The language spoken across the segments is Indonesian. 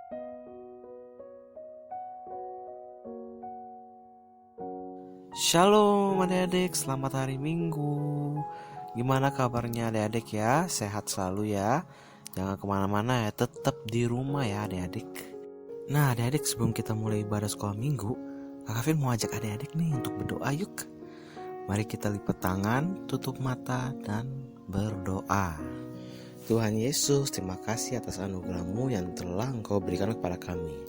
Shalom adik-adik, selamat hari Minggu. Gimana kabarnya adik-adik ya? Sehat selalu ya. Jangan kemana-mana ya, tetap di rumah ya adik-adik. Nah adik-adik, sebelum kita mulai ibadah sekolah minggu, Kak Kavin mau ajak adik-adik nih untuk berdoa yuk. Mari kita lipat tangan, tutup mata, dan berdoa. Tuhan Yesus, terima kasih atas anugerah-Mu yang telah Engkau berikan kepada kami,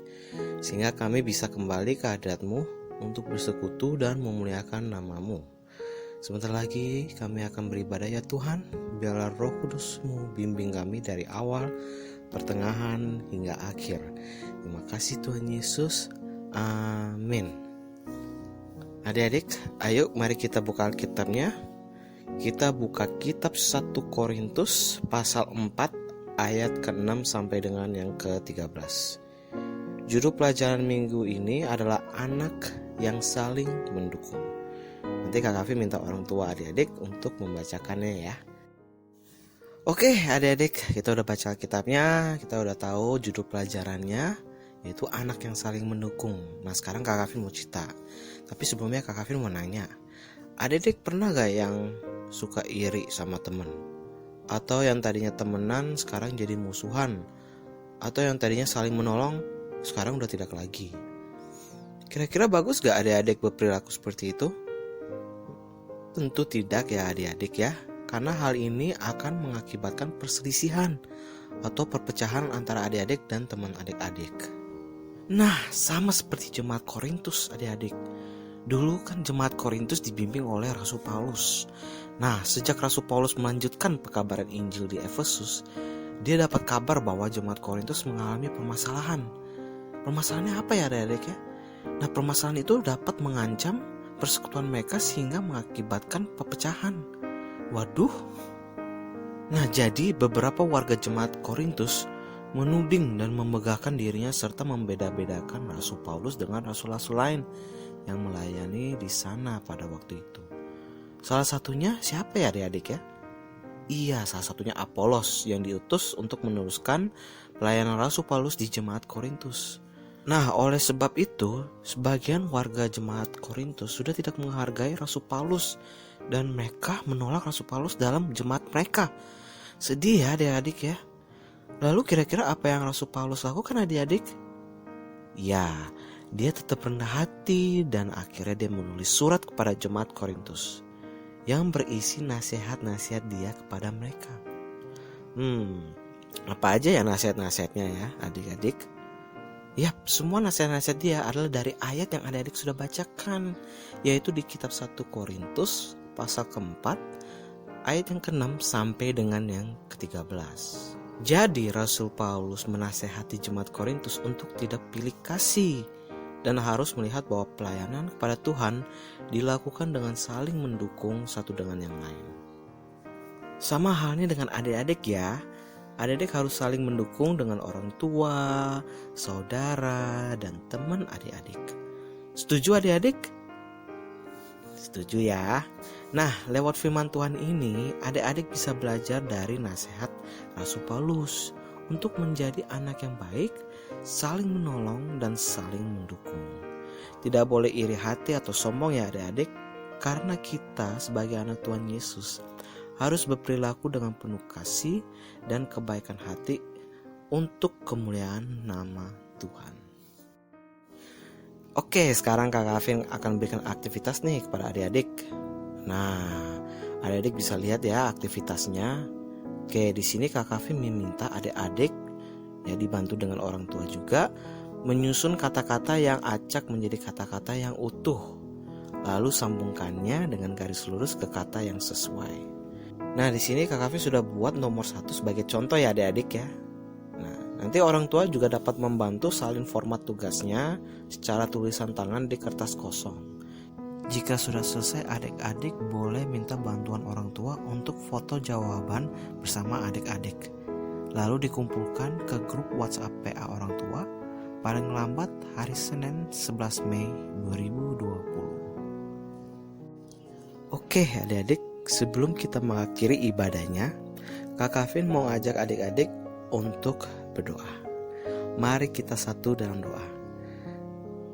sehingga kami bisa kembali ke hadirat-Mu untuk bersekutu dan memuliakan nama-Mu. Sebentar lagi kami akan beribadah ya Tuhan. Biarlah Roh Kudus-Mu bimbing kami dari awal, pertengahan, hingga akhir. Terima kasih Tuhan Yesus. Amin. Adik-adik, ayo mari kita buka Alkitabnya. Kita buka kitab 1 Korintus pasal 4 ayat ke-6 sampai dengan yang ke-13. Judul pelajaran minggu ini adalah anak yang saling mendukung. Nanti Kak Kavin minta orang tua adik-adik untuk membacakannya ya. Oke adik-adik, kita udah baca kitabnya, kita udah tahu judul pelajarannya, yaitu anak yang saling mendukung. Nah sekarang Kak Kavin mau cerita. Tapi sebelumnya Kak Kavin mau nanya, adik-adik pernah gak yang suka iri sama temen? Atau yang tadinya temenan sekarang jadi musuhan? Atau yang tadinya saling menolong sekarang udah tidak lagi? Kira-kira bagus gak adik-adik berperilaku seperti itu? Tentu tidak ya adik-adik ya, karena hal ini akan mengakibatkan perselisihan atau perpecahan antara adik-adik dan teman adik-adik. Nah, sama seperti jemaat Korintus adik-adik. Dulu kan jemaat Korintus dibimbing oleh Rasul Paulus. Nah, sejak Rasul Paulus melanjutkan pekabaran Injil di Efesus, dia dapat kabar bahwa jemaat Korintus mengalami permasalahan. Permasalahannya apa ya adik-adik ya? Nah permasalahan itu dapat mengancam persekutuan mereka sehingga mengakibatkan perpecahan. Waduh. Nah jadi beberapa warga jemaat Korintus menuding dan memegahkan dirinya serta membeda-bedakan Rasul Paulus dengan rasul-rasul lain yang melayani di sana pada waktu itu. Salah satunya siapa ya adik-adik ya? Iya, salah satunya Apolos yang diutus untuk meneruskan pelayanan Rasul Paulus di jemaat Korintus. Nah, oleh sebab itu, sebagian warga jemaat Korintus sudah tidak menghargai Rasul Paulus dan mereka menolak Rasul Paulus dalam jemaat mereka. Sedih ya adik-adik ya. Lalu kira-kira apa yang Rasul Paulus lakukan adik-adik? Ya, dia tetap rendah hati dan akhirnya dia menulis surat kepada jemaat Korintus yang berisi nasihat-nasihat dia kepada mereka. Apa aja ya nasihat-nasihatnya ya adik-adik? Yap, semua nasihat-nasihat dia adalah dari ayat yang adik-adik sudah bacakan, yaitu di kitab 1 Korintus pasal ke-4 ayat yang ke-6 sampai dengan yang ke-13. Jadi Rasul Paulus menasehati jemaat Korintus untuk tidak pilih kasih dan harus melihat bahwa pelayanan kepada Tuhan dilakukan dengan saling mendukung satu dengan yang lain. Sama halnya dengan adik-adik ya. Adik-adik harus saling mendukung dengan orang tua, saudara, dan teman adik-adik. Setuju adik-adik? Setuju ya. Nah, lewat firman Tuhan ini, adik-adik bisa belajar dari nasihat Rasul Paulus untuk menjadi anak yang baik, saling menolong, dan saling mendukung. Tidak boleh iri hati atau sombong ya adik-adik, karena kita sebagai anak Tuhan Yesus harus berperilaku dengan penuh kasih dan kebaikan hati untuk kemuliaan nama Tuhan. Oke, sekarang Kak Kavin akan berikan aktivitas nih kepada adik-adik. Nah, adik-adik bisa lihat ya aktivitasnya. Oke, di sini Kak Kavin meminta adik-adik ya dibantu dengan orang tua juga menyusun kata-kata yang acak menjadi kata-kata yang utuh. Lalu sambungkannya dengan garis lurus ke kata yang sesuai. Nah di sini Kak Kavin sudah buat nomor 1 sebagai contoh ya adik-adik ya. Nah nanti orang tua juga dapat membantu salin format tugasnya secara tulisan tangan di kertas kosong. Jika sudah selesai adik-adik boleh minta bantuan orang tua untuk foto jawaban bersama adik-adik. Lalu dikumpulkan ke grup WhatsApp PA orang tua paling lambat hari Senin 11 Mei 2020. Oke adik-adik, sebelum kita mengakhiri ibadahnya, Kak Kavin mau ajak adik-adik untuk berdoa. Mari kita satu dalam doa.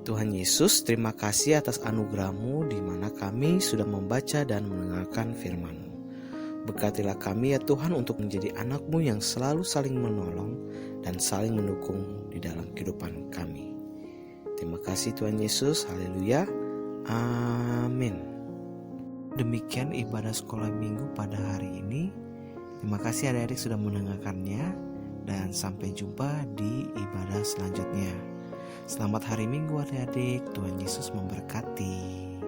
Tuhan Yesus, terima kasih atas anugerah-Mu di mana kami sudah membaca dan mendengarkan firman-Mu. Berkatilah kami ya Tuhan untuk menjadi anak-Mu yang selalu saling menolong dan saling mendukung di dalam kehidupan kami. Terima kasih Tuhan Yesus, haleluya, amin. Demikian ibadah sekolah minggu pada hari ini. Terima kasih adik-adik sudah mendengarkannya, dan sampai jumpa di ibadah selanjutnya. Selamat hari Minggu adik-adik, Tuhan Yesus memberkati.